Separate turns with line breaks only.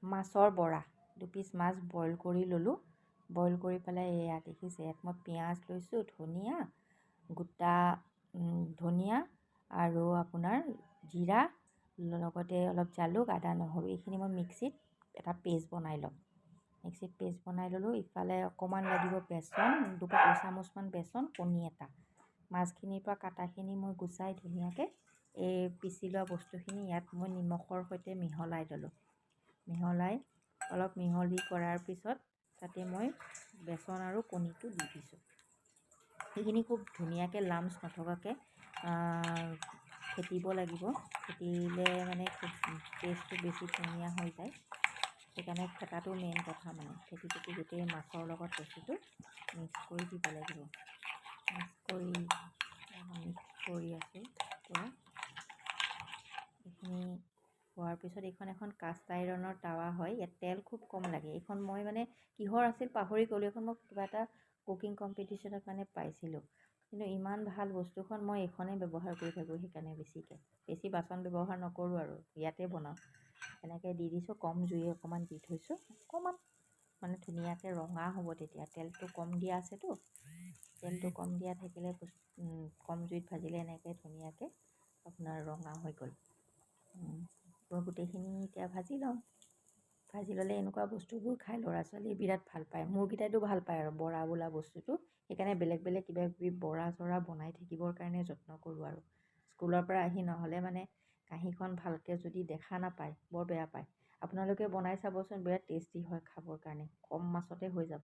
মাছৰ বৰা 2 পিচ মাছ বইল কৰি ল'লোঁ। বইল কৰি পেলাই এয়া দেখিছে, ইয়াত মই পিঁয়াজ লৈছোঁ, ধনিয়া, গোটা ধনিয়া আৰু আপোনাৰ জিৰা, লগতে অলপ জালুক, আদা, নহৰু এইখিনি মই মিক্সিত এটা পেষ্ট বনাই ল'ম। মিক্সিত পেষ্ট বনাই ল'লোঁ। ইফালে অকণমান লাগিব বেচন, 2 চামুচমান বেচন, কণী এটা। মাছখিনিৰ পৰা কাটাখিনি মই গুচাই ধুনীয়াকৈ এই পিচি লোৱা বস্তুখিনি ইয়াত মই নিমখৰ সৈতে মিহলাই ল'লোঁ। মিহলাই অলপ মিহলি কৰাৰ পিছত তাতে মই বেচন আৰু কণীটো দি দিছোঁ। সেইখিনি খুব ধুনীয়াকৈ লাম্পছ নথকাকৈ ফেটিব লাগিব। ফেটিলে মানে খুব টেষ্টটো বেছি ধুনীয়া হৈ যায়। সেইকাৰণে ফেটাটো মেইন কথা, মানে ফেটি গোটেই মাছৰ লগত বস্তুটো মিক্স কৰি দিব লাগিব। মিক্স কৰি আছোঁ পূৰা। এইখিনি হোৱাৰ পিছত এইখন এখন কাষ্ট আইৰণৰ টাৱা হয়, ইয়াত তেল খুব কম লাগে। এইখন মই মানে কিহৰ আছিল পাহৰি গ'লোঁ, এইখন মই কিবা এটা কুকিং কম্পিটিশ্যনত মানে পাইছিলোঁ। কিন্তু ইমান ভাল বস্তুখন মই এইখনেই ব্যৱহাৰ কৰি থাকোঁ, সেইকাৰণে বেছি বাচন ব্যৱহাৰ নকৰোঁ আৰু ইয়াতে বনাওঁ। এনেকৈ দি দিছোঁ, কম জুই অকণমান দি থৈছোঁ, অকণমান মানে ধুনীয়াকৈ ৰঙা হ'ব তেতিয়া। তেলটো কম দিয়া আছেতো, তেলটো কম দিয়া থাকিলে কম জুইত ভাজিলে এনেকৈ ধুনীয়াকৈ আপোনাৰ ৰঙা হৈ গ'ল। গোটেইখিনি এতিয়া ভাজি লওঁ। ভাজি ল'লে এনেকুৱা বস্তুবোৰ খাই ল'ৰা ছোৱালীয়ে বিৰাট ভাল পায়। মোৰকেইটাইতো ভাল পায় আৰু বৰা বোলা বস্তুটো। সেইকাৰণে বেলেগ বেলেগ কিবা কিবি বৰা চৰা বনাই থাকিবৰ কাৰণে যত্ন কৰোঁ আৰু। স্কুলৰ পৰা আহি নহ'লে মানে কাঁহীখন ভালকৈ যদি দেখা নাপায় বৰ বেয়া পায়। আপোনালোকে বনাই চাবচোন, বিৰাট টেষ্টি হয় খাবৰ কাৰণে, কম মাছতে হৈ যাব।